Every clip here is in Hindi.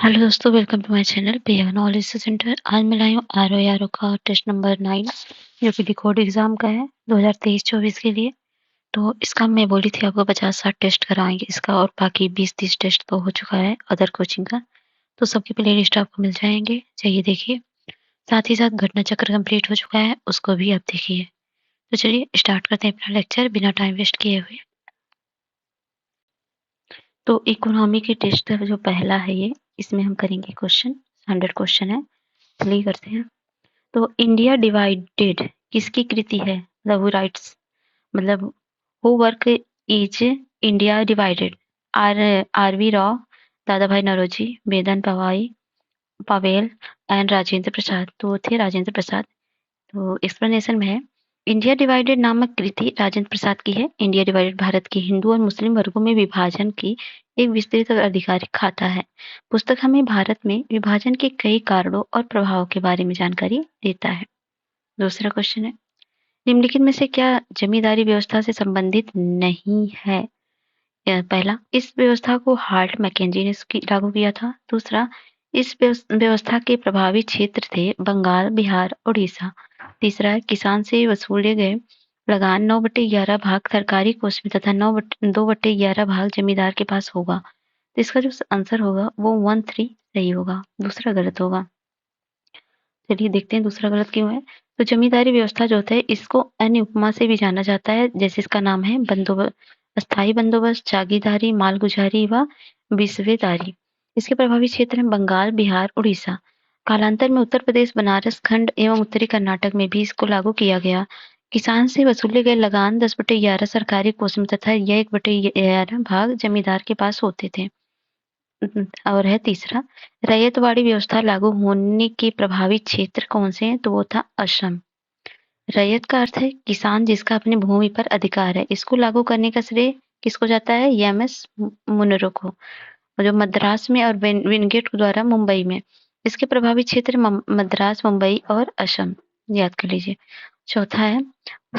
हेलो दोस्तों, welcome to my channel PM knowledge centre. आज मैं लाई हूँ आर का टेस्ट नंबर 9 जो कि डिकोड एग्जाम का है 2023-24 के लिए। तो इसका मैं बोली थी आपको 50-60 टेस्ट कराएंगे इसका, और बाकी 20-30 टेस्ट तो हो चुका है अदर कोचिंग का। तो सबके प्ले लिस्ट आपको मिल जाएंगे, चाहिए देखिए। साथ ही साथ घटना चक्र कंप्लीट हो चुका है, उसको भी आप देखिए। तो चलिए स्टार्ट करते हैं अपना लेक्चर बिना टाइम वेस्ट किए हुए। तो इकोनॉमी के टेस्ट जो पहला है ये, इसमें हम करेंगे क्वेश्चन। 100 क्वेश्चन है, चलिए करते हैं। तो इंडिया डिवाइडेड किसकी कृति है? मतलब हु राइट्स, मतलब who work is India divided? R R V Rao, Dadabhai Naoroji, बेदन पवाई पवेल एंड राजेंद्र प्रसाद। तो थे राजेंद्र प्रसाद। तो एक्सप्लेनेशन में है, इंडिया डिवाइडेड नामक कृति राजेंद्र प्रसाद की है। इंडिया डिवाइडेड भारत के हिंदू और मुस्लिम वर्गों में विभाजन की एक विस्तृत और आधिकारिक खाता है। पुस्तक हमें भारत में विभाजन के कई कारणों और प्रभावों के बारे में जानकारी देता है। दूसरा क्वेश्चन है, निम्नलिखित में से क्या जमींदारी व्यवस्था से संबंधित नहीं है? पहला, इस व्यवस्था को हार्ट मैकेंजी ने लागू किया था। दूसरा, इस व्यवस्था के प्रभावी क्षेत्र थे बंगाल, बिहार, उड़ीसा। तीसरा, किसान से वसूले गए लगान 9/11 भाग सरकारी कोष में तथा 2/11 भाग जमींदार के पास होगा। तो इसका जो आंसर होगा वो 1-3 सही होगा, दूसरा गलत होगा। चलिए देखते हैं दूसरा गलत क्यों है। तो जमींदारी व्यवस्था जो होता है इसको अन्य उपमा से भी जाना जाता है, जैसे इसका नाम है स्थायी बंदोबस्त, जागीरदारी, मालगुजारी व विस्वेदारी। इसके प्रभावी क्षेत्र हैं बंगाल, बिहार, उड़ीसा। कालांतर में उत्तर प्रदेश, बनारस खंड एवं उत्तरी कर्नाटक में भी इसको लागू किया गया। किसान से वसूले गए लगान 10/11 सरकारी कोष में तथा यह 1/11 भाग जमींदार के पास होते थे। और है तीसरा, रैयतवाड़ी व्यवस्था लागू होने के प्रभावी क्षेत्र कौन से हैं? तो वो था असम। रैयत का अर्थ है किसान जिसका अपनी भूमि पर अधिकार है। इसको लागू करने का श्रेय किसको जाता है? एमएस मुनरो को, जो मद्रास में और विनगेट द्वारा मुंबई में। इसके प्रभावी क्षेत्र मद्रास, मुंबई और असम, याद कर लीजिए। चौथा है,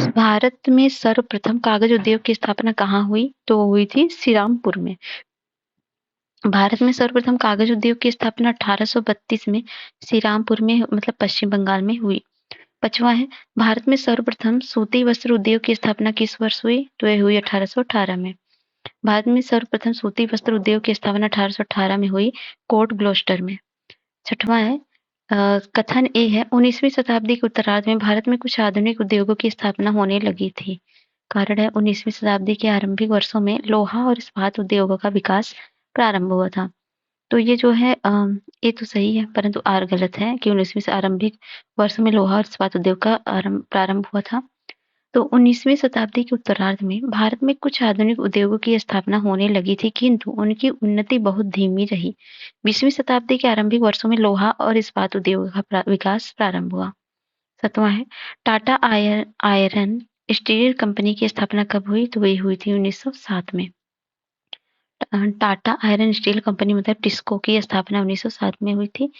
भारत में सर्वप्रथम कागज उद्योग की स्थापना कहाँ हुई? तो वो हुई थी श्रीरामपुर में। भारत में सर्वप्रथम कागज उद्योग की स्थापना 1832 में श्रीरामपुर में, मतलब पश्चिम बंगाल में हुई। पांचवा है, भारत में सर्वप्रथम सूती वस्त्र उद्योग की स्थापना किस वर्ष हुई? तो यह हुई 1818 में। भारत में सर्वप्रथम सूती वस्त्र उद्योग की स्थापना 1818 में हुई, कोर्ट ग्लोस्टर में। छठवा है, कथन ए है 19वीं शताब्दी के उत्तरार्ध में भारत में कुछ आधुनिक उद्योगों की स्थापना होने लगी थी। कारण है 19वीं शताब्दी के आरंभिक वर्षों में लोहा और इस्पात उद्योगों का विकास प्रारंभ हुआ था। तो ये जो है ये तो सही है, परंतु आर गलत है कि 19वीं से आरंभिक वर्ष में लोहा और इस्पात उद्योग का प्रारंभ हुआ था। तो 19वीं शताब्दी के उत्तरार्ध में भारत में कुछ आधुनिक उद्योगों की स्थापना होने लगी थी, किंतु उनकी उन्नति बहुत धीमी रही। 20वीं शताब्दी के आरंभिक वर्षों में लोहा और इस्पात उद्योग का विकास प्रारंभ हुआ। सातवां है, टाटा आयरन स्टील कंपनी की स्थापना कब हुई? तो वही हुई थी 1907 में। टाटा आयरन स्टील कंपनी मतलब टिस्को की स्थापना 1907 में हुई थी।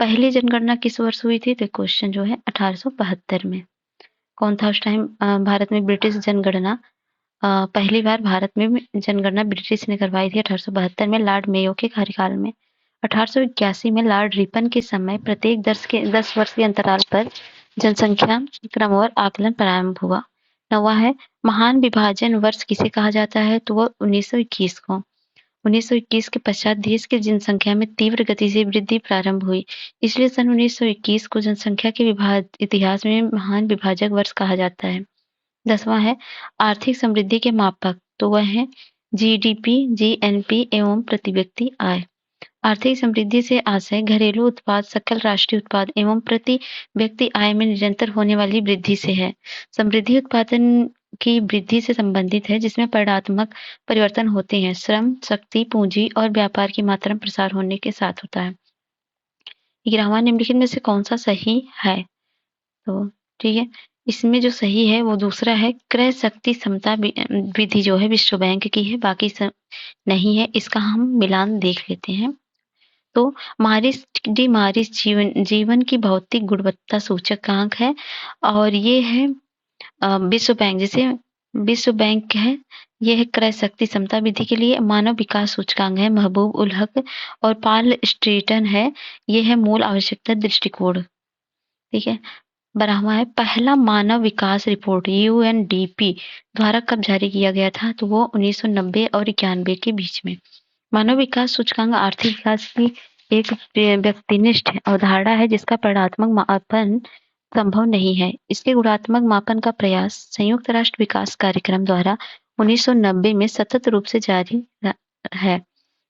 पहली जनगणना किस वर्ष हुई थी? तो क्वेश्चन जो है 1872 में। कौन था उस टाइम भारत में ब्रिटिश जनगणना? पहली बार भारत में जनगणना ब्रिटिश ने करवाई थी 1872 में, लॉर्ड मेयो के कार्यकाल में। 1881 में लॉर्ड रिपन के समय प्रत्येक 10 वर्ष के अंतराल पर जनसंख्या क्रमवार आकलन प्रारंभ हुआ। नौवां है, महान विभाजन वर्ष किसे कहा जाता है? तो वो 1921 को। 1921 के पश्चात देश की जनसंख्या में तीव्र गति से वृद्धि प्रारंभ हुई, इसलिए सन 1921 को जनसंख्या के इतिहास में महान विभाजक वर्ष कहा जाता है। 10वां है, आर्थिक समृद्धि के मापक, तो वह है जीडीपी, जीएनपी एवं प्रति व्यक्ति आय। आर्थिक समृद्धि से आशय घरेलू उत्पाद, सकल राष्ट्रीय उत्पाद एवं प्रति व्यक्ति आय में निरंतर होने वाली वृद्धि से है। समृद्धि उत्पादन की वृद्धि से संबंधित है, जिसमें परिणात्मक परिवर्तन होते हैं। श्रम, शक्ति, पूंजी और व्यापार की मात्रा में प्रसार होने के साथ होता है। 11वां, निम्नलिखित में से कौन सा सही है? तो ठीक है, इसमें जो सही है वो दूसरा है, क्रय शक्ति समता विधि जो है विश्व बैंक की है, बाकी सब नहीं है। इसका हम मिलान देख लेते हैं। तो मारिस डी मारिस जीवन की भौतिक गुणवत्ता सूचकांक है, और ये है विश्व बैंक, जिसे विश्व बैंक है, ये है क्रय शक्ति क्षमता विधि के लिए। मानव विकास सूचकांक है, महबूब उल हक और पाल स्ट्रीटन है, ये है मूल आवश्यकता दृष्टिकोण। ठीक है। 12वां है पहला मानव विकास रिपोर्ट यूएनडीपी द्वारा कब जारी किया गया था? तो वो 1990 और 91 के बीच में। मानव विकास सूचकांक आर्थिक विकास की एक व्यक्तिनिष्ठ अवधारणा है जिसका परिणात्मक मापन संभव नहीं है। इसके गुणात्मक मापन का प्रयास संयुक्त राष्ट्र विकास कार्यक्रम द्वारा 1990 में सतत रूप से जारी है,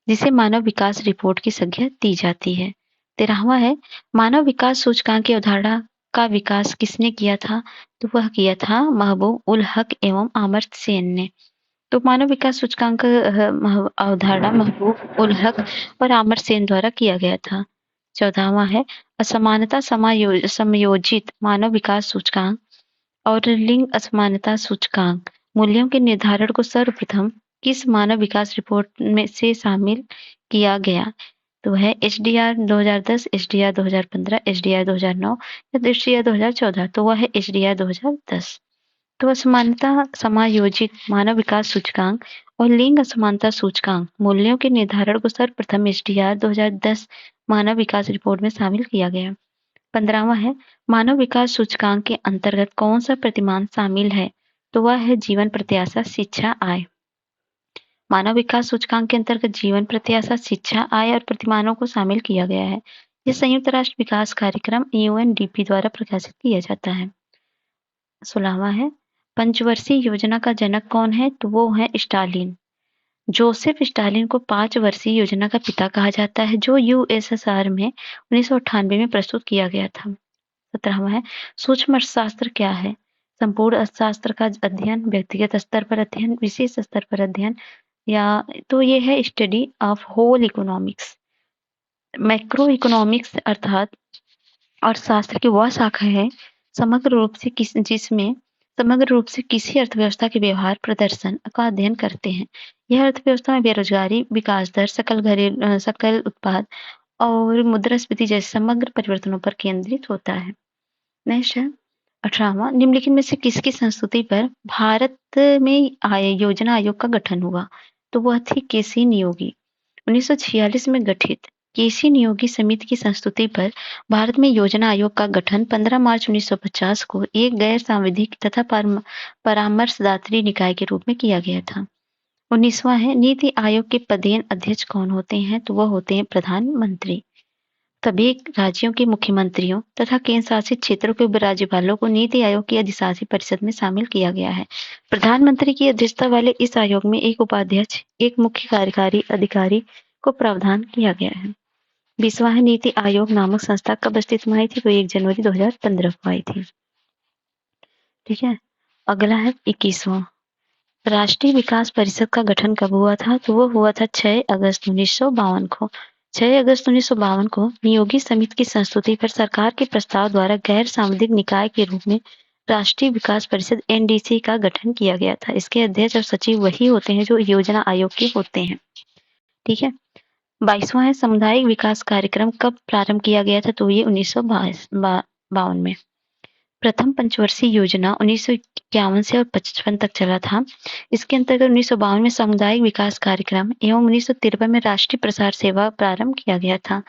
जिसे मानव विकास रिपोर्ट की संज्ञा दी जाती है। 13वां है मानव विकास सूचकांक की अवधारणा का विकास किसने किया था? तो वह किया था महबूब उल हक एवं अमर्त्य सेन ने। तो मानव विकास सूचकांक अवधारणा महबूब उल हक और अमर्त्य सेन द्वारा किया गया था। 14वां है असमानता समयोजित मानव विकास सूचकांक और लिंग असमानता सूचकांक मूल्यों के निर्धारण को सर्वप्रथम किस मानव विकास रिपोर्ट में से शामिल किया गया? तो है एचडीआर 2010, एचडीआर 2015, एचडीआर 2009 या एचडीआर 2014। तो वह है एचडीआर 2010। तो असमानता समायोजित मानव विकास सूचकांक और लिंग असमानता सूचकांक मूल्यों के निर्धारण को सर्वप्रथम एचडीआर 2010 मानव विकास रिपोर्ट में शामिल किया गया। 15वां है मानव विकास सूचकांक के अंतर्गत कौन सा प्रतिमान शामिल है? तो वह है जीवन प्रत्याशा, शिक्षा, आय। मानव विकास सूचकांक के अंतर्गत जीवन प्रत्याशा, शिक्षा, आय और प्रतिमानों को शामिल किया गया है। यह संयुक्त राष्ट्र विकास कार्यक्रम यूएनडीपी द्वारा प्रकाशित किया जाता है। 16वां है पंचवर्षीय योजना का जनक कौन है? तो वो है स्टालिन। जोसेफ स्टालिन को 5 वर्षीय योजना का पिता कहा जाता है, जो यूएसएसआर में 1998 में प्रस्तुत किया गया था। 17वां है सूक्ष्म अर्थशास्त्र क्या है? संपूर्ण अर्थशास्त्र का अध्ययन, व्यक्तिगत स्तर पर अध्ययन, विशेष स्तर पर अध्ययन, या तो ये है study of whole economics. Macro economics अर्थात अर्थशास्त्र की वह शाखा है समग्र रूप से जिसमें समग्र रूप से किसी अर्थव्यवस्था के व्यवहार प्रदर्शन का अध्ययन करते हैं। यह अर्थव्यवस्था में बेरोजगारी, विकास दर, सकल उत्पाद और मुद्रास्फीति जैसे समग्र परिवर्तनों पर केंद्रित होता है। नेक्स्ट है 18वां निम्नलिखित में से किसकी संस्तुति पर भारत में योजना आयोग का गठन हुआ? तो वह थी केसी नियोगी। 1946 में गठित केसी नियोगी समिति की संस्तुति पर भारत में योजना आयोग का गठन 15 मार्च 1950 को एक गैर सांविधिक तथा परामर्शदात्री निकाय के रूप में किया गया था। 19वां है नीति आयोग के पदेन अध्यक्ष कौन होते हैं? तो वह होते हैं प्रधानमंत्री। सभी राज्यों के मुख्यमंत्रियों तथा केंद्र शासित क्षेत्रों के उपराज्यपालों को नीति आयोग की अधिशासी परिषद में शामिल किया गया है। प्रधानमंत्री की अध्यक्षता वाले इस आयोग में एक उपाध्यक्ष, एक मुख्य कार्यकारी अधिकारी को प्रावधान किया गया है। 20वां है नीति आयोग नामक संस्था कब अस्तित्व में आई थी? तो 1 जनवरी 2015 को आई थी। ठीक है। अगला है 21वां राष्ट्रीय विकास परिषद का गठन कब हुआ था? तो वो हुआ था 6 अगस्त 1952 को। 6 अगस्त 1952 को नियोगी समिति की संस्तुति पर सरकार के प्रस्ताव द्वारा गैर सांविधिक निकाय के रूप में राष्ट्रीय विकास परिषद एनडीसी का गठन किया गया था। इसके अध्यक्ष और सचिव वही होते हैं जो योजना आयोग के होते हैं। ठीक है। 22वां है सामुदायिक विकास कार्यक्रम कब प्रारंभ किया गया था? तो ये 1952 में। प्रथम पंचवर्षीय योजना 1951 से और 55 तक चला था। इसके अंतर्गत 1952 में सामुदायिक विकास कार्यक्रम एवं 1953 में राष्ट्रीय प्रसार सेवा प्रारंभ किया गया था।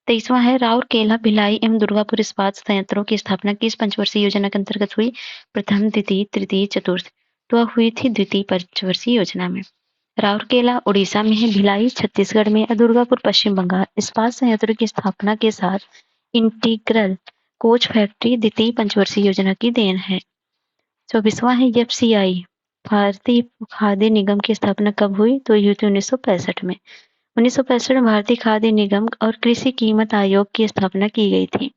23वां है राउरकेला, भिलाई एवं दुर्गापुर इस्पात संयंत्रों की स्थापना किस पंचवर्षीय योजना के अंतर्गत हुई? प्रथम, द्वितीय, तृतीय, चतुर्थ। तो वह हुई थी द्वितीय पंचवर्षीय योजना में। राउरकेला उड़ीसा में है, भिलाई छत्तीसगढ़ में और दुर्गापुर पश्चिम बंगाल इस्पात संयंत्रों की स्थापना के साथ इंटीग्रल कोच फैक्ट्री द्वितीय पंचवर्षीय योजना की देन है। 24वां है एफसीआई, भारतीय खाद्य निगम की स्थापना कब हुई? तो ये हुई थी 1965 में। 1965 में भारतीय खाद्य निगम और कृषि कीमत आयोग की स्थापना की गई थी।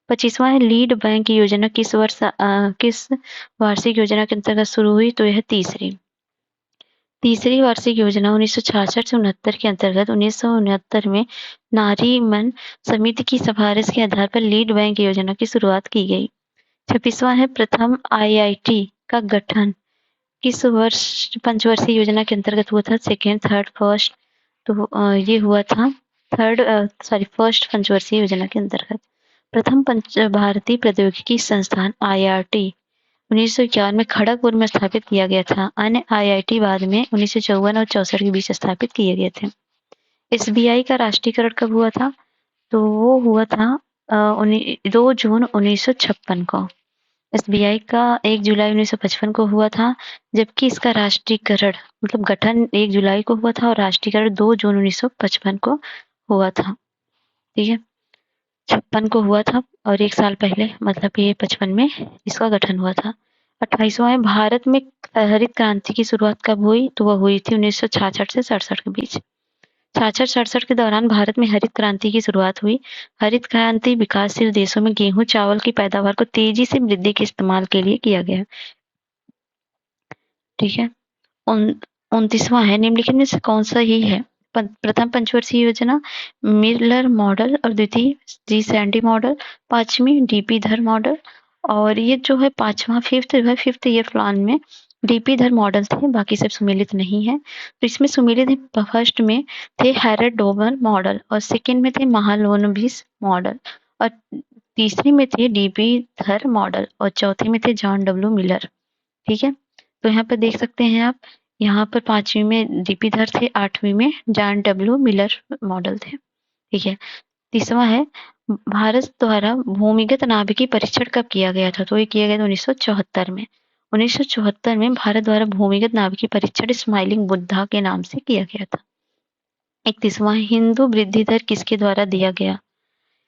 25वां है लीड बैंक योजना किस वार्षिक योजना के अंतर्गत शुरू हुई? तो यह तीसरी वार्षिक योजना 1966 से 69 के अंतर्गत 1969 में नारीमन समिति की सिफारिश के आधार पर लीड बैंक योजना की शुरुआत की गई। 26वां है प्रथम आईआईटी का गठन किस पंचवर्षीय योजना के अंतर्गत हुआ था? Second, third, first. तो ये हुआ था फर्स्ट पंचवर्षीय योजना के अंतर्गत। प्रथम भारतीय प्रौद्योगिकी संस्थान आईआईटी 1951 में खड़गपुर में स्थापित किया गया था। अन्य आईआईटी बाद में 1954 और 64 के बीच स्थापित किए गए थे। एसबीआई का राष्ट्रीयकरण कब हुआ था? तो वो हुआ था 2 जून 1956 को। एसबीआई का 1 जुलाई 1955 को हुआ था, जबकि इसका राष्ट्रीयकरण मतलब गठन 1 जुलाई को हुआ था और राष्ट्रीयकरण 2 जून 1955 को हुआ था। ठीक है, 56 को हुआ था और 1 साल पहले मतलब ये 55 में इसका गठन हुआ था। 28वां है, भारत में हरित क्रांति की शुरुआत कब हुई? तो वह हुई थी 1966 से 67 के बीच। 66-67 के दौरान भारत में हरित क्रांति की शुरुआत हुई। हरित क्रांति विकासशील देशों में गेहूं चावल की पैदावार को तेजी से वृद्धि के इस्तेमाल के लिए किया गया। ठीक है, 29वां है, निम्नलिखित में से कौन सा ही है? प्रथम पंचवर्षीय योजना मिलर मॉडल और द्वितीय जी70 मॉडल, पांचवी डीपी धर मॉडल और ये जो है पांचवा फिफ्थ ईयर प्लान में डीपी धर मॉडल थे, बाकी सब सुमेलित नहीं है। तो इसमें सुमेलित फर्स्ट में थे हैरड डोबर मॉडल और सेकंड में थे महालोनोबिस मॉडल और तीसरी में थे डीपी धर मॉडल और चौथे में थे जॉन डब्ल्यू मिलर। ठीक है, तो यहाँ पर देख सकते हैं आप, यहाँ पर 5वीं में डीपी धर थे, 8वीं में जॉन डब्ल्यू मिलर मॉडल थे। ठीक है, तीसरा है, भारत द्वारा भूमिगत नाभिकीय परीक्षण कब किया गया था? तो ये किया गया था 1974 में। 1974 में भारत द्वारा भूमिगत नाभिकीय परीक्षण स्माइलिंग बुद्धा के नाम से किया गया था। 31वां है, हिंदू वृद्धि दर किसके द्वारा दिया गया?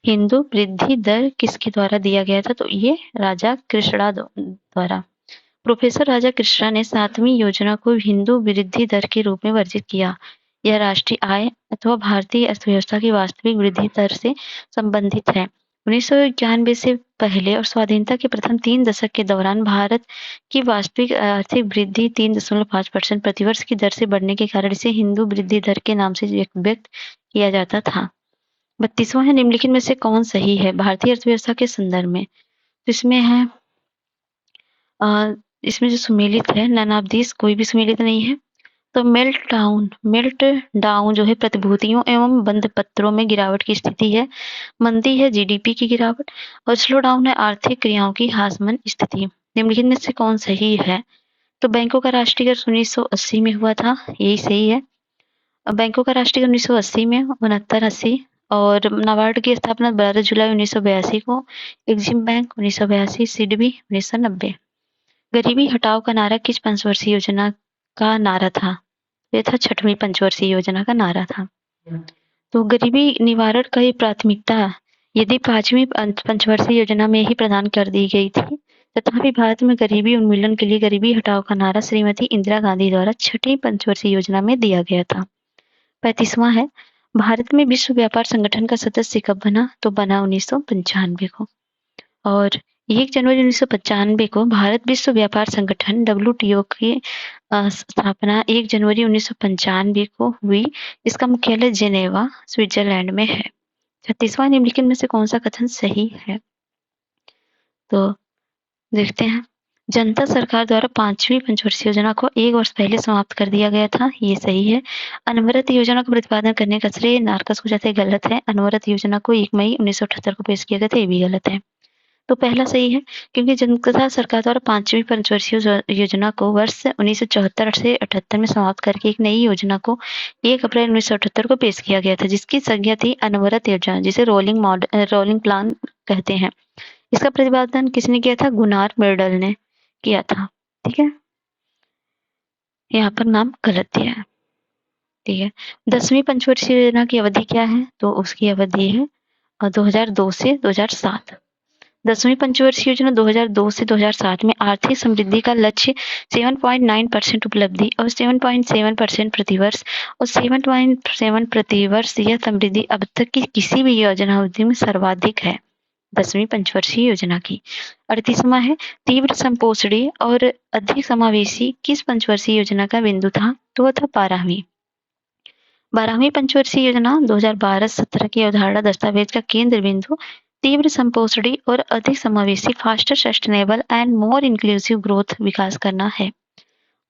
हिंदू वृद्धि दर किसके द्वारा दिया गया था? तो ये राजा कृष्णा द्वारा। प्रोफेसर राजा कृष्णा ने 7वीं योजना को हिंदू वृद्धि दर के रूप में वर्जित किया। यह राष्ट्रीय आय अथवा भारतीय अर्थव्यवस्था की वास्तविक वृद्धि दर से संबंधित है। 1991 से पहले और स्वाधीनता के प्रथम 3 दशक के दौरान भारत की वास्तविक आर्थिक वृद्धि 3.5% प्रतिवर्ष की दर से बढ़ने के कारण इसे हिंदू वृद्धि दर के नाम से व्यक्त किया जाता था। 32वां है, निम्नलिखित में से कौन सही है भारतीय अर्थव्यवस्था के संदर्भ में? तो इसमें है इसमें जो सुमेलित है नन ऑफ दिस, कोई भी सुमेलित नहीं है। तो मेल्ट डाउन जो है प्रतिभूतियों एवं बंद पत्रों में गिरावट की स्थिति है। मंदी है जीडीपी की गिरावट और स्लो डाउन है आर्थिक क्रियाओं की ह्रासमान स्थिति। निम्नलिखित में से कौन सही है? तो बैंकों का राष्ट्रीयकरण 1980 में हुआ था, यही सही है। बैंकों का राष्ट्रीयकरण 1980 में 69-80 और नाबार्ड की स्थापना 12 जुलाई 1982 को, एग्जिम बैंक 1982, सिडबी 1990। गरीबी हटाओ का नारा किस पंचवर्षीय योजना का नारा था? ये था 6वीं पंचवर्षीय योजना का नारा था। तो गरीबी निवारण का ये प्राथमिकता यदि 5वीं पंचवर्षीय योजना में ही प्रदान कर दी गई थी, तथापि भारत में गरीबी उन्मूलन के लिए गरीबी हटाओ का नारा श्रीमती इंदिरा गांधी द्वारा 6वीं पंचवर्षीय योजना में दिया गया था। 35वां है, भारत में विश्व व्यापार संगठन का सदस्य कब बना? तो बना 1995 को और 1 जनवरी 1995 को भारत विश्व व्यापार संगठन WTO की स्थापना 1 जनवरी 1995 को हुई। इसका मुख्यालय जेनेवा स्विट्जरलैंड में है। 36वां, निम्नलिखित में से कौन सा कथन सही है? तो देखते हैं, जनता सरकार द्वारा 5वीं पंचवर्षीय योजना को 1 वर्ष पहले समाप्त कर दिया गया था, ये सही है। अनवरत योजना का प्रतिपादन करने का श्रेय नारकस को जाता है, गलत है। अनवरत योजना को 1 मई 1978 को पेश किया गया था, ये भी गलत है। तो पहला सही है, क्योंकि जनता सरकार द्वारा 5वीं पंचवर्षीय योजना को वर्ष 1974 से 78 में समाप्त करके एक नई योजना को 1 अप्रैल 1978 को पेश किया गया था, जिसकी संज्ञा थी अनवरत योजना, जिसे रोलिंग प्लान कहते हैं। इसका प्रतिपादन किसने किया था? गुनार मिर्डल ने किया था। ठीक है, यहाँ पर नाम गलत दिया है। ठीक है, 10वीं पंचवर्षीय योजना की अवधि क्या है? तो उसकी अवधि है 2002 से 2007। 10वीं पंचवर्षीय योजना 2002 से 2007 में आर्थिक समृद्धि का लक्ष्य 7.9% उपलब्धि और 7.7% प्रतिवर्ष और 7.7 प्रतिवर्ष यह समृद्धि अब तक की किसी भी योजना अवधि में सर्वाधिक है 10वीं पंचवर्षीय योजना की। 38वां है, तीव्र संपोषणी और अधिक समावेशी किस पंचवर्षीय योजना का बिंदु था? तो वह था 12वीं पंचवर्षीय योजना 2012-17 की अवधारणा दस्तावेज का केंद्र बिंदु तीव्र संपोषणी और अधिक समावेशी faster sustainable and more inclusive growth विकास करना है।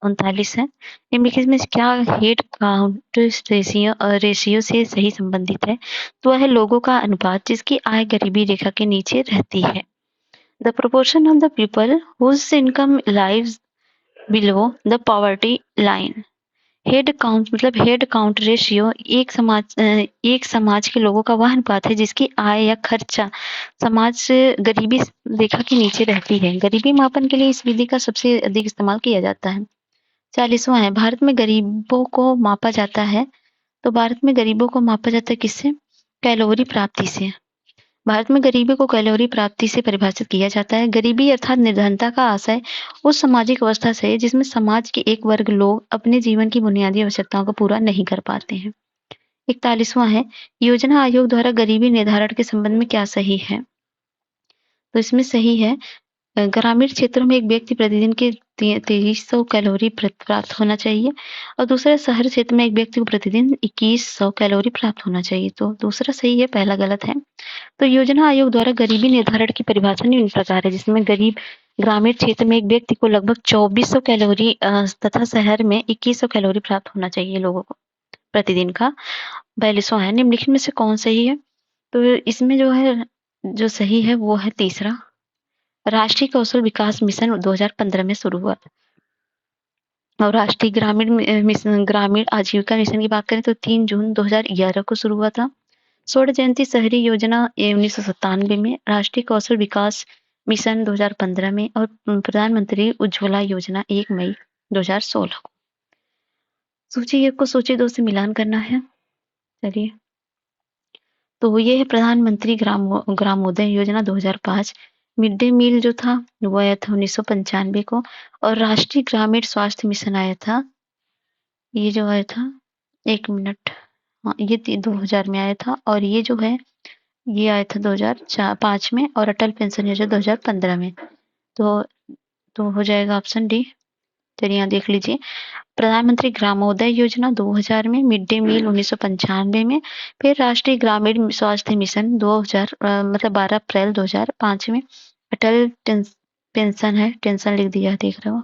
39 है, निम्नलिखित में क्या हेड काउंट रेशियो से सही संबंधित है? तो वह है लोगों का अनुपात जिसकी आय गरीबी रेखा के नीचे रहती है। The proportion of the people whose income lives below the poverty line. Head count मतलब हेड काउंट रेशियो एक समाज के लोगों का वह अनुपात है जिसकी आय या खर्चा समाज गरीबी रेखा के नीचे रहती है। गरीबी मापन के लिए इस विधि का सबसे अधिक इस्तेमाल किया जाता है। 40वां है, भारत में गरीबों को मापा जाता है। तो भारत में गरीबों को मापा जाता है किससे? कैलोरी प्राप्ति से। भारत में गरीबी को कैलोरी प्राप्ति से परिभाषित किया जाता है। गरीबी अर्थात निर्धनता का आशय उस सामाजिक अवस्था से है जिसमें समाज के एक वर्ग लोग अपने जीवन की बुनियादी आवश्यकताओं को पूरा नहीं कर पाते हैं। 41वां है, योजना आयोग द्वारा गरीबी निर्धारण के संबंध में क्या सही है? तो इसमें सही है, ग्रामीण क्षेत्रों में एक व्यक्ति प्रतिदिन के 2300 कैलोरी प्राप्त होना चाहिए और दूसरा शहर क्षेत्र में एक व्यक्ति को प्रतिदिन 2100 कैलोरी प्राप्त होना चाहिए। तो दूसरा सही है, पहला गलत है। तो योजना आयोग द्वारा गरीबी निर्धारण की परिभाषा निम्न प्रकार है, जिसमें गरीब ग्रामीण क्षेत्र में एक व्यक्ति को लगभग 2400 कैलोरी तथा शहर में 2100 कैलोरी प्राप्त होना चाहिए लोगों को प्रतिदिन का। 42वां है, निम्नलिखित में से कौन सही है? तो इसमें जो है, जो सही है वो है तीसरा, राष्ट्रीय कौशल विकास मिशन 2015 में शुरू हुआ। और राष्ट्रीय ग्रामीण आजीविका मिशन की बात करें तो 3 जून 2011 को शुरू हुआ था। स्वर्ण जयंती शहरी योजना 1997 में, राष्ट्रीय कौशल विकास मिशन 2015 में और प्रधानमंत्री उज्ज्वला योजना 1 मई 2016 को। सूची 1 को सूची 2 से मिलान करना है। चलिए, तो ये है प्रधानमंत्री ग्रामोदय योजना 2005। मिड डे मील जो था वो आया था 1995 को, और राष्ट्रीय ग्रामीण स्वास्थ्य मिशन आया था, ये जो आया था, 1 मिनट, हाँ ये 2000 में आया था, और ये जो है ये आया था 2005 में, और अटल पेंशन योजना 2015 में। तो हो जाएगा ऑप्शन डी। चलिए यहाँ देख लीजिए, प्रधानमंत्री ग्रामोदय योजना 2000 में, मिड डे मील 1995 में, फिर राष्ट्रीय ग्रामीण स्वास्थ्य मिशन 2000 मतलब 12 अप्रैल 2005 में, अटल पेंशन है, टेंशन लिख दिया देख रहे हो,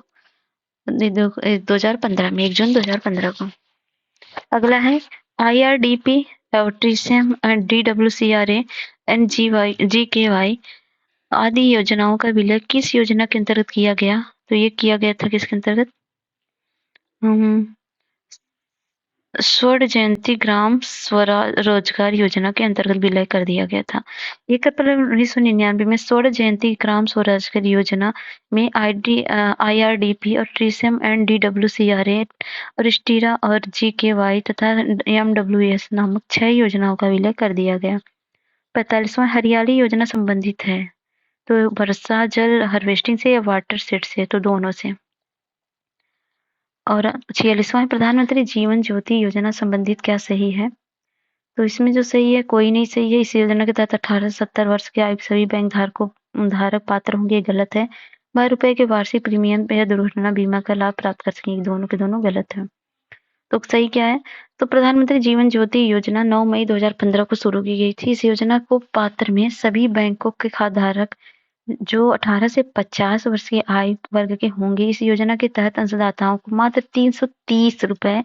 2015 में, 1 जून 2015 को। अगला है IRDP, ट्रिशम, DWCRA, GKY आदि योजनाओं का विलय किस योजना के अंतर्गत किया गया? तो ये किया गया था किसके अंतर्गत? स्वर्ण जयंती ग्राम स्वरोजगार योजना के अंतर्गत विलय कर दिया गया था। 1 अप्रैल 1999 में स्वर्ण जयंती ग्राम स्वरोजगार योजना में IRDP और ट्रिशम एंड DWCRA और स्टीरा और GKY तथा MWS नामक 6 योजनाओं का विलय कर दिया गया। 45वां, हरियाली योजना संबंधित है, तो वर्षा जल हार्वेस्टिंग से या वाटर सेट से? तो दोनों से। और 46वां, प्रधानमंत्री जीवन ज्योति योजना संबंधित क्या सही है? तो इसमें जो सही है, कोई नहीं सही है। इस योजना के तहत 18 से 70 वर्ष के आयु सभी बैंक धारक पात्र होंगे, गलत है। 12 रुपए के वार्षिक प्रीमियम या दुर्घटना बीमा का लाभ प्राप्त कर सकेंगे, दोनों के दोनों गलत है। तो सही क्या है? तो प्रधानमंत्री जीवन ज्योति योजना 9 मई 2015 को शुरू की गई थी। इस योजना को पात्र में सभी बैंकों के खाताधारक जो 18 से 50 वर्ष के आयु वर्ग के होंगे। इस योजना के तहत अंशदाताओं को मात्र 330 रुपए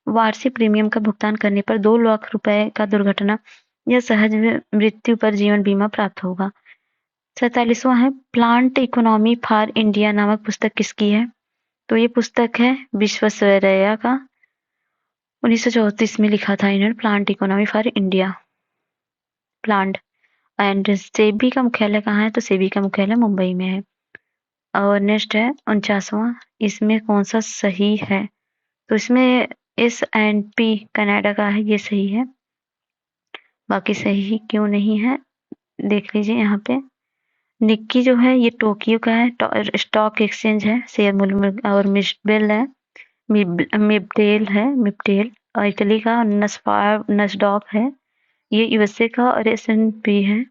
वार्षिक प्रीमियम का भुगतान करने पर 2 लाख रुपए का दुर्घटना या सहज मृत्यु पर जीवन बीमा प्राप्त होगा। 47वां है, प्लांट इकोनॉमी फॉर इंडिया नामक पुस्तक किसकी है? तो ये पुस्तक है विश्वेश्वरैया का, 1934 में लिखा था इन्होंने, plant economy for India, plant. And SEBI का मुख्यालय कहाँ है? तो सेबी का मुख्यालय मुंबई में है। और नेक्स्ट है 49वां, इसमें कौन सा सही है? तो इसमें S&P कनाडा का है, ये सही है। बाकी सही क्यों नहीं है देख लीजिए यहाँ पे। निक्की जो है ये टोक्यो का है, स्टॉक एक्सचेंज है, शेयर मूल्य। और मिस्बेल है, मिबडेल है, मिबडेल और इटली का। नस्डॉक है, ये USA का। और S&P है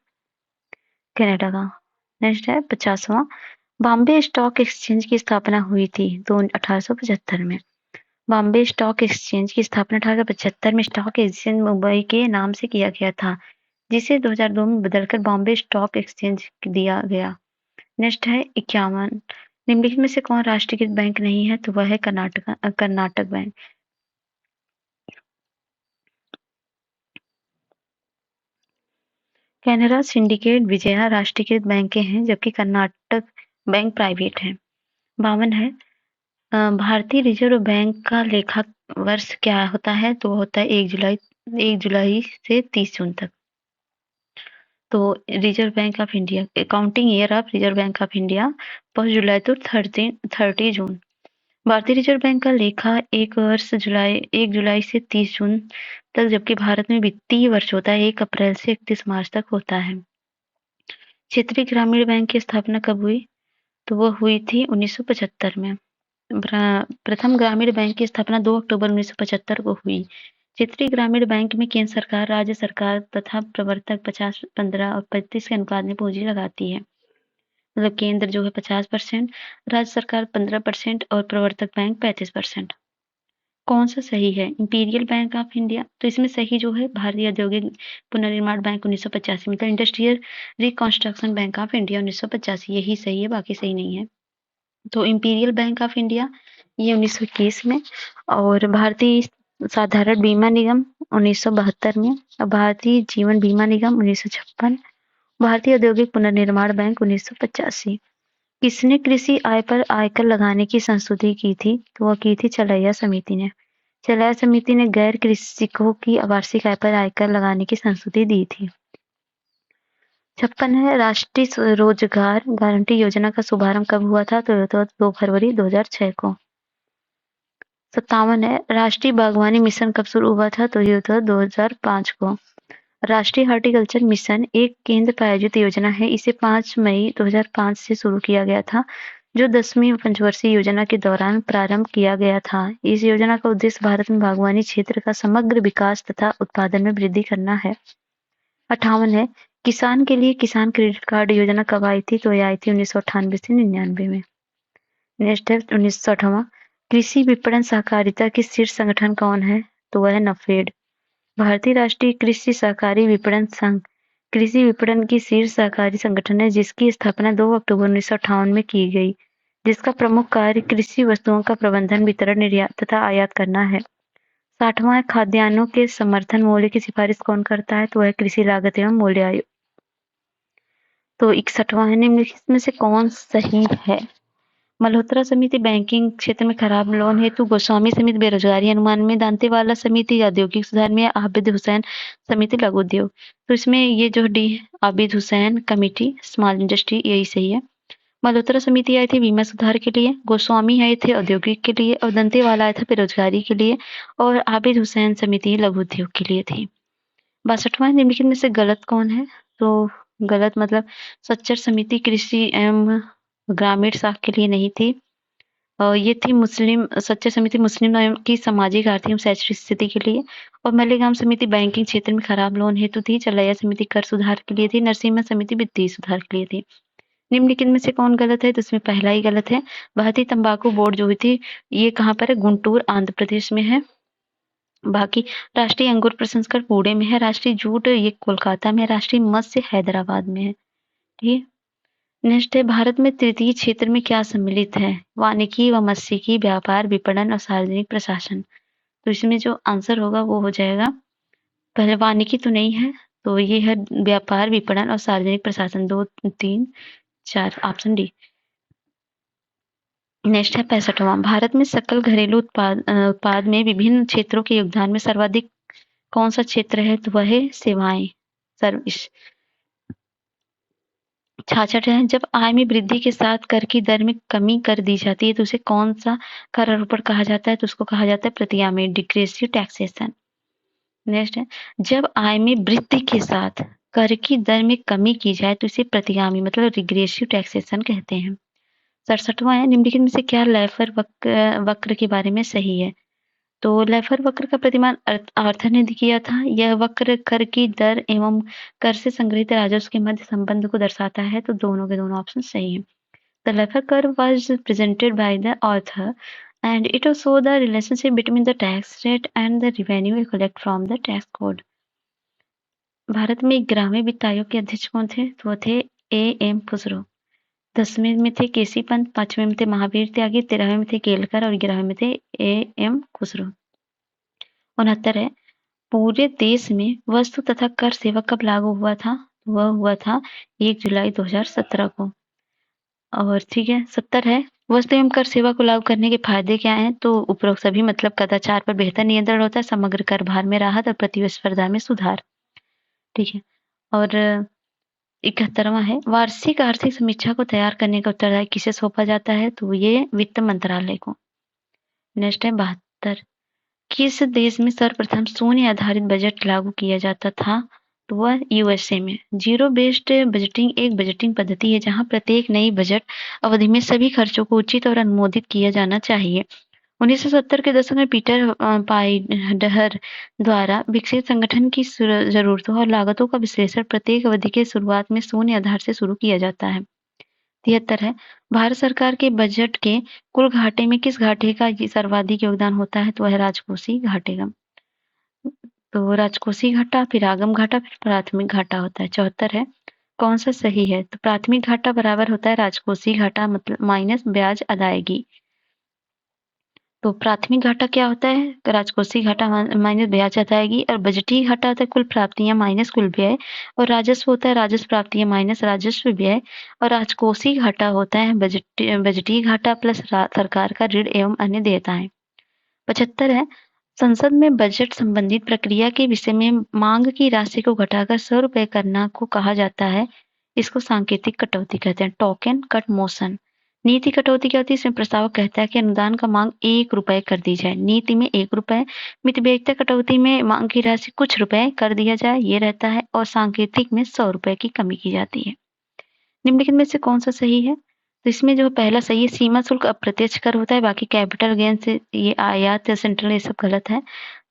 कनाडा का। नेक्स्ट है 50वां, बॉम्बे स्टॉक एक्सचेंज की स्थापना हुई थी तो 1875 में। बॉम्बे स्टॉक एक्सचेंज की स्थापना 1875 में स्टॉक एक्सचेंज मुंबई के नाम से किया गया था, जिसे 2002 में बदलकर बॉम्बे स्टॉक एक्सचेंज दिया गया। नेक्स्ट है 51, निम्नलिखित में से कौन राष्ट्रीयकृत बैंक नहीं है? तो वह है कर्नाटक बैंक। कैनरा सिंडिकेट विजया राष्ट्रीयकृत बैंकें हैं जबकि कर्नाटक बैंक प्राइवेट है। 52 है भारतीय रिजर्व बैंक का लेखा वर्ष क्या होता है? तो वो होता है 1 जुलाई से 30 जून तक। तो reserve bank of India accounting year of reserve bank of India 1 July to 30 जून। भारतीय रिजर्व बैंक का लेखा 1 जुलाई से 30 जून तक, जबकि भारत में वित्तीय वर्ष होता है 1 अप्रैल से 31 मार्च तक होता है। क्षेत्रीय ग्रामीण बैंक की स्थापना कब हुई? तो वो हुई थी 1975 में। प्रथम ग्रामीण बैंक की स्थापना 2 अक्टूबर 1975 को हुई। क्षेत्रीय ग्रामीण बैंक में केंद्र सरकार, राज्य सरकार तथा प्रवर्तक 50, 15 और 35 के अनुपात में पूंजी लगाती है। मतलब केंद्र जो है 50%, राज्य सरकार 15% और प्रवर्तक बैंक 35%। कौन सा सही है? Imperial bank of India. तो इसमें सही जो है भारतीय औद्योगिक पुनर्निर्माण बैंक 1985, मतलब industrial reconstruction bank of India 1985, यही सही है, बाकी सही नहीं है। तो इंपीरियल बैंक ऑफ इंडिया ये 1921 में, और भारतीय साधारण बीमा निगम 1972 में, और भारतीय जीवन बीमा निगम 1956, भारतीय औद्योगिक पुनर्निर्माण बैंक 1985। किसने कृषि आय पर आयकर लगाने की संस्तुति की थी? तो वह की थी चलैया समिति ने। चलैया समिति ने गैर कृषकों की वार्षिक आय पर आयकर लगाने की संस्तुति दी थी। 56 है राष्ट्रीय रोजगार गारंटी योजना का शुभारंभ कब हुआ था? तो 2 फरवरी 2006 को। 57 है राष्ट्रीय बागवानी मिशन कब शुरू हुआ था? तो ये था 2005 को। राष्ट्रीय हॉर्टिकल्चर मिशन एक केंद्र प्रायोजित योजना है। इसे 5 मई 2005 से शुरू किया गया था, जो 10वीं पंचवर्षीय योजना के दौरान प्रारंभ किया गया था। इस योजना का उद्देश्य भारत में बागवानी क्षेत्र का समग्र विकास तथा उत्पादन में वृद्धि करना है। 58 है किसान के लिए किसान क्रेडिट कार्ड योजना कब आई थी? तो ये आई थी 1998 से 99 में। नेक्स्ट है 1960वां कृषि विपणन सहकारिता के शीर्ष संगठन कौन है? तो वह है नफेड। भारतीय राष्ट्रीय कृषि सहकारी विपणन संघ कृषि विपणन की शीर्ष सहकारी संगठन है, जिसकी स्थापना 2 अक्टूबर 1958 में की गई, जिसका प्रमुख कार्य कृषि वस्तुओं का प्रबंधन, वितरण, निर्यात तथा आयात करना है। 60वां खाद्यान्नों के समर्थन मूल्य की सिफारिश कौन करता है? तो वह कृषि लागत एवं मूल्य आयोग। तो 61वां है निम्नलिखित में से कौन सही है? मल्होत्रा समिति बैंकिंग क्षेत्र में खराब लोन हेतु, गोस्वामी समिति बेरोजगारी अनुमान में, दांतेवाला समिति औद्योगिक सुधार में, आबिद हुसैन समिति लघु उद्योग। तो इसमें ये जो D Abid Hussain committee small industry, यही सही है। मल्होत्रा समिति आई थी बीमा सुधार के लिए, गोस्वामी आए थे औद्योगिक के लिए, और दंतेवाला आया था बेरोजगारी के लिए, और आबिद हुसैन समिति लघु उद्योग के लिए थी। 62वां निम्नलिखित में से गलत कौन है? तो गलत मतलब सच्चर समिति कृषि एवं ग्रामीण साख के लिए नहीं थी। ये थी मुस्लिम सच्चर समिति मुस्लिम की सामाजिक, आर्थिक एवं शैक्षिक स्थिति के लिए, और मल्लीगाम समिति बैंकिंग क्षेत्र में खराब लोन हेतु थी। चलैया समिति कर सुधार के लिए थी। नरसिम्हा समिति वित्तीय सुधार के लिए थी। निम्नलिखित में से कौन गलत है? तो इसमें पहला ही गलत है। भारतीय तंबाकू बोर्ड जो हुई थी ये कहाँ पर है? गुंटूर आंध्र प्रदेश में है। बाकी राष्ट्रीय अंगूर प्रसंस्करण पुणे में है, राष्ट्रीय जूट ये कोलकाता में, राष्ट्रीय मत्स्य हैदराबाद में है। ठीक है। नेक्स्ट है भारत में तृतीय क्षेत्र में क्या सम्मिलित है? वानिकी व मत्स्यिकी, व्यापार, विपणन और सार्वजनिक प्रशासन। तो इसमें जो आंसर होगा वो हो जाएगा, पहले वानिकी तो नहीं है, तो ये है व्यापार, विपणन और सार्वजनिक प्रशासन, 2, 3, 4, ऑप्शन डी। नेक्स्ट है 65वां भारत में सकल घरेलू उत्पाद में विभिन्न क्षेत्रों के योगदान में सर्वाधिक कौन सा क्षेत्र है? तो वह है सेवाएं, सर्विस। 66 है जब आय में वृद्धि के साथ कर की दर में कमी कर दी जाती है तो उसे कौन सा कर आरोपण कहा जाता है? तो उसको कहा जाता है प्रतियामी, डिग्रेसिव टैक्सेशन। नेक्स्ट है जब आय में वृद्धि के साथ कर की दर में कमी की जाए तो इसे प्रतिगामी मतलब रिग्रेसिव टैक्सेशन कहते हैं। 67वां है निम्नलिखित में से क्या लैफर वक्र के बारे में सही है? तो लैफर वक्र का प्रतिमान आर्थर ने किया था। यह वक्र कर की दर एवं कर से संग्रहित राजस्व के मध्य संबंध को दर्शाता है। तो दोनों के दोनों ऑप्शन सही है। The Laffer curve was presented by the author and it show the relationship between the tax rate and the revenue you collect from the tax code. Bharat में 11वें वित्त आयोग के अध्यक्ष कौन थे? तो वो थे A.M. खुसरो। 10वें में थे केसी पंत, 5वें में थे महावीर त्यागी, 13वें में थे केलकर और 11वें में थे A.M. खुसरो। 69 है पूरे देश में वस्तु तथा कर सेवा कब लागू हुआ था? वह हुआ था 1 जुलाई 2017 को। और ठीक है, 70 है, वस्तु एवं कर सेवा को लागू करने के फायदे क्या हैं? तो उपरोक्त सभी मतलब कदाचार पर बेहतर नियंत्रण होता है, समग्र कर भार में राहत और प्रतिस्पर्धा में सुधार। ठीक है। और 71वां है, वार्षिक आर्थिक समीक्षा को तैयार करने का उत्तरदायी किसे सौंपा जाता है? तो ये वित्त मंत्रालय को। नेक्स्ट है 72, किस देश में सर्वप्रथम शून्य आधारित बजट लागू किया जाता था? तो वह यूएसए में। जीरो बेस्ड बजटिंग एक बजटिंग पद्धति है जहां प्रत्येक नई बजट अवधि में सभी खर्चों को उचित और अनुमोदित किया जाना चाहिए। 1970 के दशक में पीटर पाइडहर द्वारा विकसित संगठन की जरूरतों और लागतों का विश्लेषण प्रत्येक अवधि के शुरुआत में शून्य आधार से शुरू किया जाता है। 73 है, भारत सरकार के बजट के कुल घाटे में किस घाटे का सर्वाधिक योगदान होता है? तो वह राजकोषीय घाटे का। तो राजकोषीय घाटा, फिर आगम घाटा, फिर प्राथमिक घाटा होता है। 74 है, कौन सा सही है? तो प्राथमिक घाटा बराबर होता है राजकोषीय घाटा मतलब माइनस ब्याज अदायगी। तो प्राथमिक घाटा क्या होता है? राजकोषीय घाटा माइनस ब्याज अदायगी, और बजटीय घाटा होता है कुल प्राप्तियां माइनस कुल व्यय, और राजस्व होता है राजस्व प्राप्तियां माइनस राजस्व व्यय, और राजकोषीय घाटा होता है बजटीय घाटा प्लस सरकार का ऋण एवं अन्य देयताएं। 75 है, संसद में बजट संबंधित प्रक्रिया के विषय में मांग की राशि को घटाकर 100 रुपए करना को कहा जाता है, इसको सांकेतिक कटौती कहते हैं, टोकन कट मोशन। नीति कटौती क्या होती है? इसमें प्रस्तावक कहता है कि अनुदान का मांग 1 रुपए कर दी जाए, नीति में 1 रुपए, मितव्ययिता कटौती में मांग की राशि कुछ रुपए कर दिया जाए, ये रहता है, और सांकेतिक में 100 रुपए की कमी की जाती है। निम्नलिखित में से कौन सा सही है? तो इसमें जो पहला सही है, सीमा शुल्क अप्रत्यक्ष कर होता है, बाकी कैपिटल गेन से ये आयात या सेंट्रल ये सब गलत है।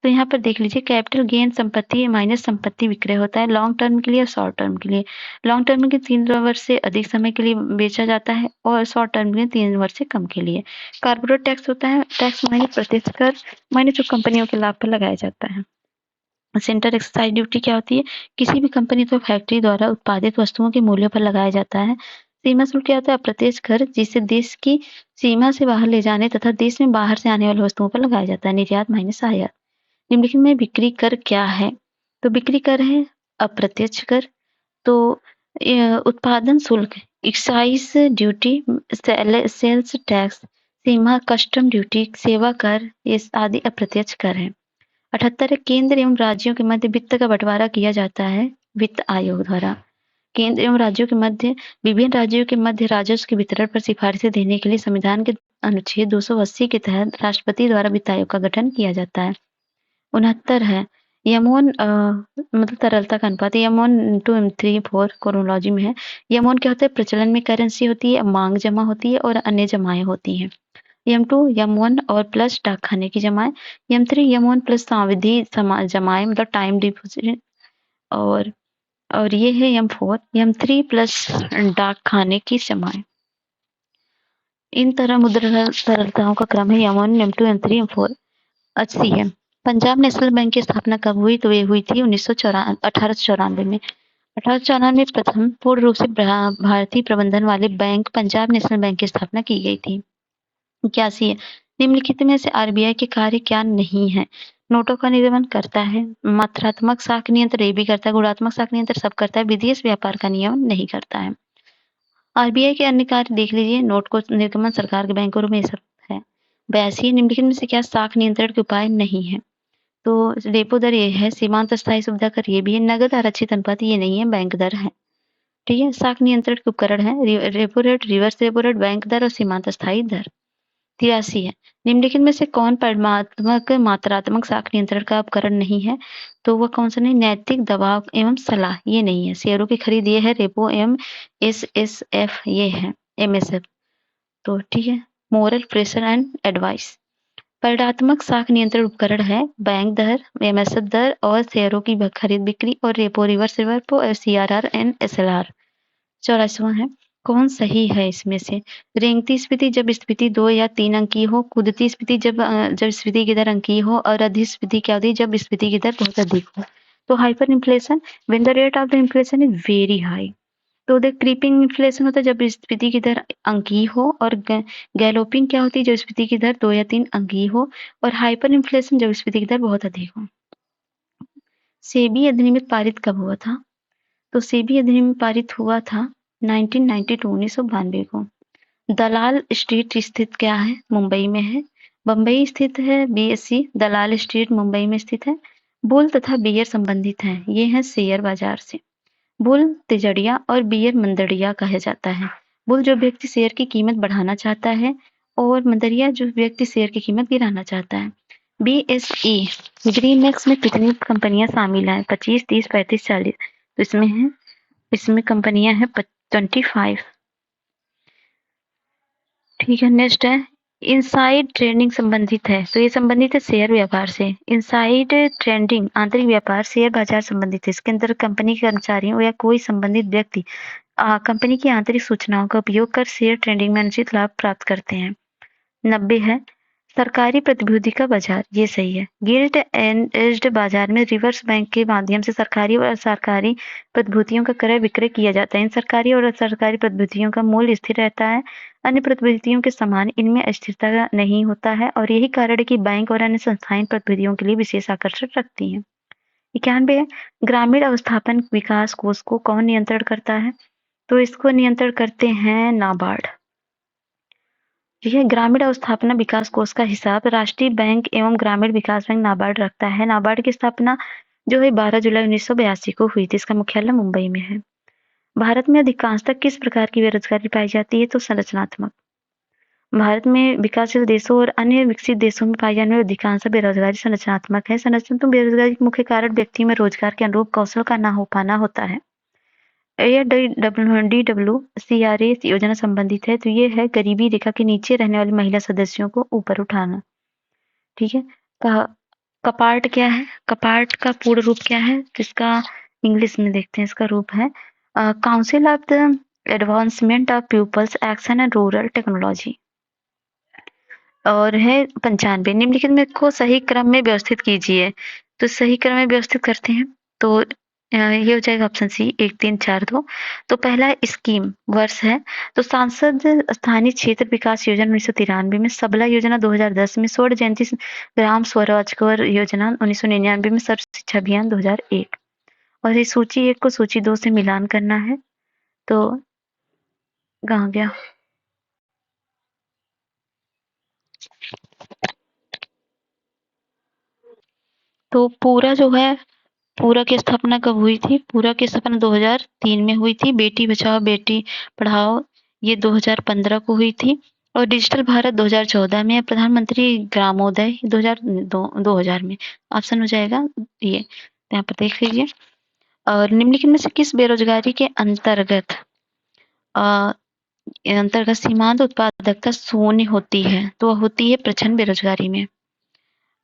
तो यहाँ पर देख लीजिए, कैपिटल गेन संपत्ति माइनस संपत्ति विक्रय होता है लॉन्ग टर्म के लिए और शॉर्ट टर्म के लिए। लॉन्ग टर्म के 3 वर्ष से अधिक समय के लिए बेचा जाता है, और शॉर्ट टर्म के 3 वर्ष से कम के लिए। कॉर्पोरेट टैक्स होता है टैक्स माइनस प्रत्यक्ष कर माइनस जो कंपनियों के लाभ पर लगाया जाता है। सेंटर एक्साइज ड्यूटी क्या होती है? किसी भी कंपनी तो फैक्ट्री द्वारा उत्पादित वस्तुओं के मूल्य पर लगाया जाता है। सीमा शुल्क क्या होता है? अप्रत्यक्ष कर जिसे देश की सीमा से बाहर ले जाने तथा देश में बाहर से आने वाली वस्तुओं पर लगाया जाता है। निर्यात माइनस आयात। निम्नलिखित में बिक्री कर क्या है? तो बिक्री कर है अप्रत्यक्ष कर। तो उत्पादन शुल्क, एक्साइज ड्यूटी, सेल्स टैक्स, सीमा कस्टम ड्यूटी, सेवा कर, ये आदि अप्रत्यक्ष कर है। 78 केंद्र एवं राज्यों के मध्य वित्त का बंटवारा किया जाता है वित्त आयोग द्वारा। केंद्र एवं राज्यों के मध्य विभिन्न राज्यों के मध्य राजस्व के वितरण पर सिफारिशें देने के लिए संविधान के अनुच्छेद 280 के तहत राष्ट्रपति द्वारा वित्त आयोग का गठन किया जाता है। 69 है, यमोन मतलब तरलता का अनुपात, यमोन 2 M3 4 क्रोनोलॉजी में है। यमोन क्या होता है? प्रचलन में करेंसी होती है, मांग जमा होती है और अन्य जमाएं होती हैं। M2 M1 और प्लस डाक खाने की जमाएं। M3 M1 प्लस सावधि जमाएं मतलब टाइम डिपॉजिट, और ये है M4 M3 प्लस डाक खाने की जमाएं। इन तरह मुद्रा तरलताओं का क्रम है M1 M2 M3 M4। 80 है, पंजाब नेशनल बैंक की स्थापना कब हुई? तो ये हुई थी 1894 में। 1894 में प्रथम पूर्ण रूप से भारतीय प्रबंधन वाले बैंक पंजाब नेशनल बैंक की स्थापना की गई थी। 81 है, निम्नलिखित में से आरबीआई के कार्य क्या नहीं है? नोटों का निर्गमन करता है, मात्रात्मक साख नियंत्रण ये भी करता है, गुणात्मक साख नियंत्रण सब करता है, विदेश व्यापार का नियमन नहीं करता है। आरबीआई के अन्य कार्य देख लीजिए, नोट को निर्गमन सरकार के बैंकों में सब है। 82 निम्नलिखित में से क्या साख नियंत्रण के उपाय नहीं है? तो रेपो दर ये है, सीमांत अस्थायी सुविधा कर ये भी है, नगद आरक्षित अनुपात ये नहीं है, बैंक दर है। ठीक है, साख नियंत्रण के उपकरण है repo rate, reverse repo rate, bank दर और सीमांत अस्थायी दर। 83 है, निम्नलिखित में से कौन परिमाणात्मक मात्रात्मक साख नियंत्रण का उपकरण नहीं है? तो वह कौन सा नहीं? नैतिक दबाव एवं सलाह ये नहीं है। शेयरों की खरीद ये है, रेपो एवं SSF ये है, MSF। तो ठीक है, मोरल प्रेशर एंड एडवाइस। परिणात्मक साख नियंत्रण उपकरण है बैंक दर, MSF दर और शेयरों की खरीद बिक्री, और रेपो, रिवर्स रेपो और CRR एंड SLR। 84वां है, कौन सही है इसमें से? रेंगती स्फीति जब स्फीति 2 या 3 अंक की हो, कूदती स्फीति जब स्फीति की दर अंकीय हो, और अधिस्फीति क्या होती है? जब स्फीति की दर बहुत अधिक हो। तो hyper inflation when the rate of the inflation is very high. तो द क्रीपिंग इन्फ्लेशन होता है जब स्फीति की दर अंकीय हो, और गैलोपिंग क्या होती है? जब स्फीति की दर 2 या 3 अंकीय हो, और हाइपर इन्फ्लेशन जब स्फीति की दर बहुत अधिक हो। सेबी अधिनियम पारित कब हुआ था? तो सेबी अधिनियम पारित हुआ था 1992 को। दलाल स्ट्रीट स्थित क्या है? मुंबई में है। बम्बई स्थित है बीएससी। दलाल स्ट्रीट मुंबई में स्थित है। बुल तथा बियर संबंधित हैं। ये है शेयर बाजार से। बुल तिजड़िया और बियर मंदड़िया कहा जाता है। बुल जो व्यक्ति शेयर की कीमत बढ़ाना चाहता है और मंदड़िया जो व्यक्ति शेयर की कीमत गिराना चाहता है। बीएसई ग्रीनमैक्स में कितनी कंपनियां शामिल हैं? 25, 30, 35, 40। तो इसमें कंपनियां हैं 25। ठीक है, नेक्स्ट है इनसाइड ट्रेडिंग संबंधित है। तो ये संबंधित है शेयर व्यापार से। इनसाइड ट्रेडिंग आंतरिक व्यापार शेयर बाजार संबंधित है। इसके अंदर कंपनी के कर्मचारियों या कोई संबंधित व्यक्ति कंपनी की आंतरिक सूचनाओं का उपयोग कर शेयर ट्रेडिंग में अनुचित लाभ प्राप्त करते हैं। 90 है सरकारी प्रतिभूति का बाजार। ये सही है। गिल्ट एंड बाजार में रिवर्स बैंक के माध्यम से सरकारी और असरकारी प्रतिभूतियों का क्रय विक्रय किया जाता है। इन सरकारी और असरकारी प्रतिभूतियों का मूल्य स्थिर रहता है। अन्य प्रतिभूतियों के समान इनमें अस्थिरता नहीं होता है और यही कारण है कि बैंक और अन्य संस्थाएं प्रतिभूतियों के लिए विशेष आकर्षण रखती हैं। 91 है ग्रामीण अवस्थापन विकास कोष को कौन नियंत्रण करता है? तो इसको नियंत्रण करते हैं नाबार्ड। ठीक है, ग्रामीण अवस्थापना विकास कोष का हिसाब राष्ट्रीय बैंक एवं ग्रामीण विकास बैंक नाबार्ड रखता है। नाबार्ड की स्थापना जो है 12 जुलाई 1982 को हुई थी। इसका मुख्यालय मुंबई में है। भारत में अधिकांशतः किस प्रकार की बेरोजगारी पाई जाती है? तो संरचनात्मक। भारत में विकासशील देशों और अन्य विकसित देशों में पाई जाने वाली अधिकांश बेरोजगारी संरचनात्मक है। संरचनात्मक बेरोजगारी के मुख्य कारण व्यक्ति में रोजगार के अनुरूप कौशल का न हो पाना होता है। DWCRA योजना संबंधित है। तो ये है गरीबी रेखा के नीचे रहने वाली महिला सदस्यों को ऊपर उठाना। ठीक है, कपार्ट क्या है? कपार्ट का पूर्ण रूप क्या है? जिसका इंग्लिश में देखते हैं। इसका रूप है council of the advancement of people's action and rural technology. और है 95 निम्नलिखित में को सही क्रम में व्यवस्थित कीजिए। तो सही क्रम में व्यवस्थित करते हैं तो ये हो जाएगा ऑप्शन सी 1, 3, 4, 2। तो पहला स्कीम वर्ष है तो सांसद स्थानीय क्षेत्र विकास योजना 1993 में, सबला योजना 2010 में, स्वर्ण जयंती ग्राम स्वरोजगार योजना 1999 में, सर्व शिक्षा अभियान 2001। और ये सूची 1 को सूची 2 से मिलान करना है। तो कहाँ गया? तो पूरा जो है पूरा की स्थापना कब हुई थी? पूरा की स्थापना 2003 में हुई थी। बेटी बचाओ बेटी पढ़ाओ ये 2015 को हुई थी। और डिजिटल भारत 2014 में। प्रधानमंत्री ग्रामोदय 2000 में। ऑप्शन हो जाएगा ये, यहाँ पर देख लीजिए। और निम्नलिखित में से किस बेरोजगारी के अंतर्गत सीमांत उत्पादकता शून्य होती है? तो होती है प्रचंड बेरोजगारी में।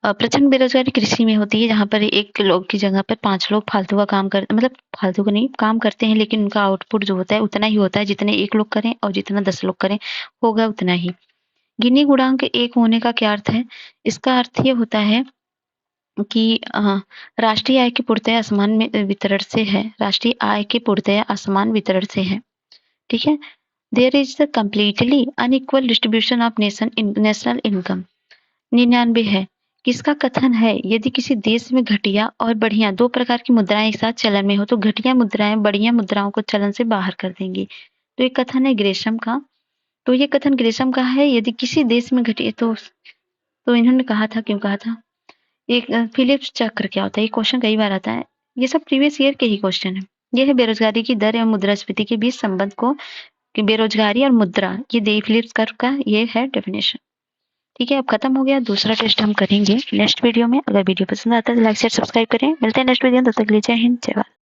प्रचंड बेरोजगारी कृषि में होती है, जहाँ पर 1 लोग की जगह पर 5 लोग फालतू का काम करते, मतलब फालतू का नहीं काम करते हैं, लेकिन उनका आउटपुट जो होता है उतना ही होता है जितने 1 लोग करें और जितना 10 लोग करें होगा उतना ही। गिनी गुणांक 1 होने का क्या अर्थ है? इसका अर्थ ये होता है कि राष्ट्रीय आय के पूर्णतया असमान में वितरण से है। राष्ट्रीय आय के पूर्णतया असमान वितरण से है। ठीक है, there is the completely unequal distribution of national income. 99 है किसका कथन है? यदि किसी देश में घटिया और बढ़िया 2 प्रकार की मुद्राएं एक साथ चलन में हो तो घटिया मुद्राएं बढ़िया मुद्राओं को चलन से बाहर कर देंगी। तो ये कथन है ग्रेशम का। तो ये कथन ग्रेशम का है। यदि किसी देश में घटिया तो इन्होंने कहा था, क्यों कहा था? एक फिलिप्स चक्र क्या होता है? ये क्वेश्चन कई बार आता है। ये सब प्रीवियस ईयर के ही क्वेश्चन है। ये है बेरोजगारी की दर एवं मुद्रास्फीति के बीच संबंध को, कि बेरोजगारी और मुद्रा, ये फिलिप्स कर्व का ये है डेफिनेशन। ठीक है, अब खत्म हो गया। दूसरा टेस्ट हम करेंगे नेक्स्ट वीडियो में। अगर वीडियो पसंद आता है तो लाइक शेयर सब्सक्राइब करें। मिलते हैं नेक्स्ट वीडियो में, तब तक के लिए जय हिंद, जय भारत।